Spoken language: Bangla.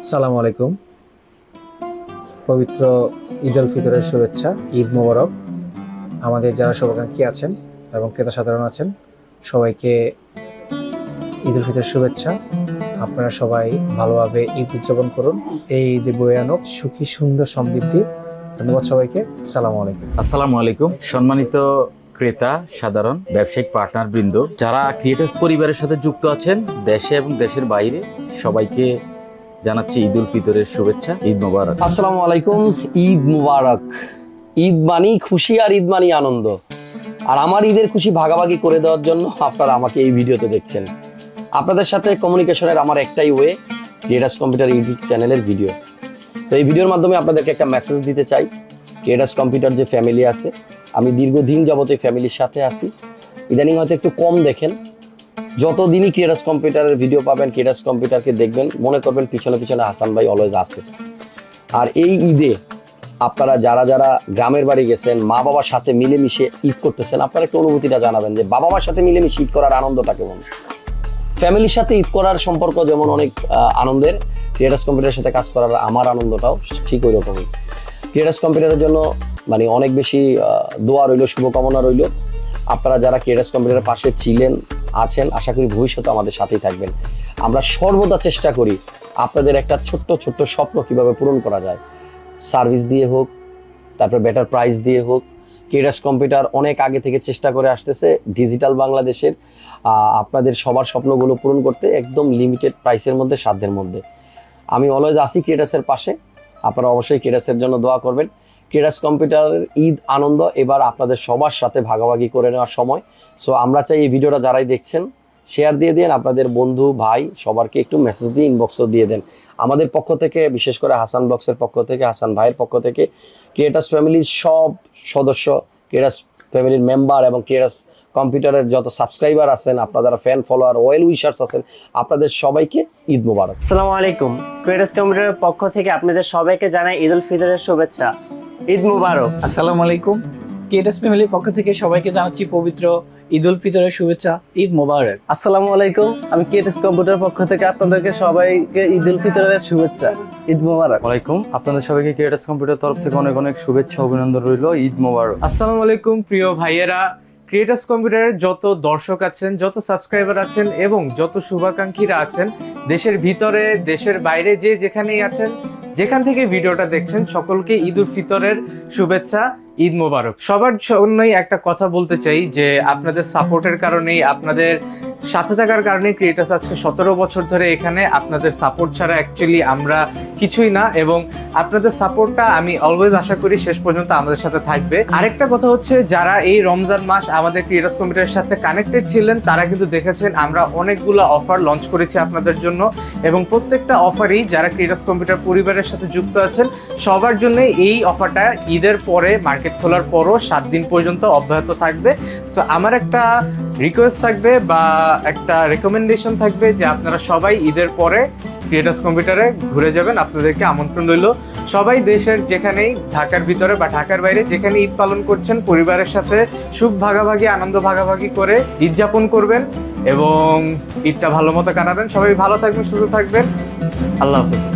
সালামু আলাইকুম। পবিত্র ঈদ উল ফিতরের শুভেচ্ছা, ঈদ মোবারক। আমাদের যারা শুভাকাঙ্ক্ষী আছেন এবং ক্রেতা সাধারণ আছেন সবাইকে ঈদ উল ফিতরের শুভেচ্ছা। আপনারা সবাই ভালোভাবে ঈদ উদযাপন করুন। এই ঈদে বয়ে আনুক সুখী, সুন্দর, সমৃদ্ধি। ধন্যবাদ সবাইকে। সালামু আলাইকুম। আসসালামু আলাইকুম। সম্মানিত ক্রেতা সাধারণ ব্যবসায়িক পার্টনার বৃন্দ, যারা ক্রিয়েটার্স পরিবারের সাথে যুক্ত আছেন দেশে এবং দেশের বাইরে, সবাইকে জানাচ্ছি ঈদ উল ফিতরের শুভেচ্ছা। ঈদ মোবারক। আসসালামু আলাইকুম। ঈদ মুবারক। ঈদ মানি খুশি আর ঈদ মানি আনন্দ। আর আমার ঈদের খুশি ভাগাভাগি করে দেওয়ার জন্য আপনারা আমাকে এই ভিডিওতে দেখছেন। আপনাদের সাথে কমিউনিকেশনের আমার একটাই ওয়ে, ক্রিয়েটার্স কম্পিউটার ইউটিউব চ্যানেলের ভিডিও। তো এই ভিডিওর মাধ্যমে আপনাদেরকে একটা মেসেজ দিতে চাই। ক্রিয়েটার্স কম্পিউটার যে ফ্যামিলি আছে, আমি দীর্ঘদিন যাবত এই ফ্যামিলির সাথে আছি। ইদানিং হয়তো একটু কম দেখেন। যতদিনই ক্রিয়েটার্স কম্পিউটারের ভিডিও পাবেন, ক্রিয়েটার্স কম্পিউটারকে দেখবেন, মনে করবেন পিছনে পিছনে হাসান ভাই অলওয়েজ আছে। আর এই ঈদে আপনারা যারা যারা গ্রামের বাড়ি গেছেন, মা বাবার সাথে মিলেমিশে ঈদ করতেছেন, আপনারা একটু অনুভূতিটা জানাবেন যে বাবা মার সাথে মিলেমিশে ঈদ করার আনন্দটা কেমন। ফ্যামিলির সাথে ঈদ করার সম্পর্ক যেমন অনেক আনন্দের, ক্রিয়েটার্স কম্পিউটারের সাথে কাজ করার আমার আনন্দটাও ঠিক ওই রকমই। ক্রিয়েটার্স কম্পিউটারের জন্য মানে অনেক বেশি দোয়া রইল, শুভকামনা রইল। আপনারা যারা ক্রিয়েটার্স কম্পিউটারের পাশে ছিলেন, আছেন, আশা করি ভবিষ্যতে আমাদের সাথেই থাকবেন। আমরা সর্বদা চেষ্টা করি আপনাদের একটা ছোট্ট ছোট্ট স্বপ্ন কিভাবে পূরণ করা যায়, সার্ভিস দিয়ে হোক, তারপর বেটার প্রাইস দিয়ে হোক। ক্রিয়েটার্স কম্পিউটার অনেক আগে থেকে চেষ্টা করে আসতেছে ডিজিটাল বাংলাদেশের আপনাদের সবার স্বপ্নগুলো পূরণ করতে একদম লিমিটেড প্রাইসের মধ্যে, সাধ্যের মধ্যে। আমি অলওয়েজ আসি ক্রিয়েটার্সের পাশে। আপনারা অবশ্যই ক্রিয়েটার্সের জন্য দোয়া করবেন। ক্রিয়েটার্স কম্পিউটারের ঈদ আনন্দ এবার আপনাদের সবার সাথে ভাগাভাগি করে নেওয়ার সময়। সো আমরা চাই এই ভিডিওটা যারাই দেখছেন শেয়ার দিয়ে দেন, আপনাদের বন্ধু ভাই সবারকে একটু মেসেজ দিয়ে ইনবক্সও দিয়ে দেন। আমাদের পক্ষ থেকে, বিশেষ করে হাসান ব্লগসের পক্ষ থেকে, হাসান ভাইয়ের পক্ষ থেকে, ক্রিয়েটার্স ফ্যামিলির সব সদস্য, ক্রিয়েটার্স ফ্যামিলির মেম্বার এবং ক্রিয়েটার্স কম্পিউটারের যত সাবস্ক্রাইবার আছেন, আপনারা ফ্যান ফলোয়ার, ওয়েল উইশার্স আছেন, আপনাদের সবাইকে ঈদ মোবারক। আসসালামু আলাইকুম। ক্রিয়েটার্স কম্পিউটারের পক্ষ থেকে আপনাদের সবাইকে জানাই ঈদ উল ফিতরের শুভেচ্ছা। ঈদ মুবারক। আসসালামু আলাইকুম। ক্রিয়েটার্স ফ্যামিলির পক্ষ থেকে সবাইকে জানাচ্ছি পবিত্র ঈদ উল ফিতরের শুভেচ্ছা। ঈদ মোবারক। আসসালামু আলাইকুম। আমি ক্রিয়েটার্স কম্পিউটার পক্ষ থেকে আপনাদেরকে সবাইকে ঈদ উল ফিতরের শুভেচ্ছা। ঈদ মোবারক। ওয়ালাইকুম। আপনাদের সবাইকে ক্রিয়েটার্স কম্পিউটার তরফ থেকে অনেক অনেক শুভেচ্ছা, অভিনন্দন রইল। ঈদ মোবারক। আসসালামু আলাইকুম প্রিয় ভাইয়েরা, ক্রিয়েটার্স কম্পিউটারের যত দর্শক আছেন, যত সাবস্ক্রাইবার আছেন এবং যত শুভাকাঙ্ক্ষীরা আছেন, দেশের ভিতরে দেশের বাইরে যে যেখানেই আছেন, যেখান থেকে ভিডিওটা দেখছেন, সকলকে ঈদ উল ফিতরের শুভেচ্ছা, ঈদ মোবারক। সবার জন্যই একটা কথা বলতে চাই যে আপনাদের সাপোর্টের কারণেই, আপনাদের সাথে থাকার কারণে ক্রিয়েটার্স আজকে 17 বছর ধরে এখানে। আপনাদের সাপোর্ট ছাড়া অ্যাকচুয়ালি আমরা কিছুই না, এবং আপনাদের সাপোর্টটা আমি অলওয়েজ আশা করি শেষ পর্যন্ত আমাদের সাথে থাকবে। আরেকটা কথা হচ্ছে, যারা এই রমজান মাস আমাদের ক্রিয়েটার্স কম্পিউটারের সাথে কানেক্টেড ছিলেন তারা কিন্তু দেখেছেন আমরা অনেকগুলো অফার লঞ্চ করেছি আপনাদের জন্য, এবং প্রত্যেকটা অফারই যারা ক্রিয়েটার্স কম্পিউটার পরিবারের সাথে যুক্ত আছেন সবার জন্য এই অফারটা ঈদের পরে, মার্কেট খোলার পরও 7 দিন পর্যন্ত অব্যাহত থাকবে। সো আমার একটা রিকোয়েস্ট থাকবে বা একটা রেকমেন্ডেশন থাকবে যে আপনারা সবাই ঈদের পরে ক্রিয়েটার্স কম্পিউটারে ঘুরে যাবেন। আপনাদেরকে আমন্ত্রণ রইল। সবাই দেশের যেখানেই, ঢাকার ভিতরে বা ঢাকার বাইরে যেখানে ঈদ পালন করছেন, পরিবারের সাথে সুখ ভাগাভাগি, আনন্দ ভাগাভাগি করে ঈদ যাপন করবেন এবং ঈদটা ভালো মতো কাটাবেন। সবাই ভালো থাকবেন, সুস্থ থাকবেন। আল্লাহ হাফেজ।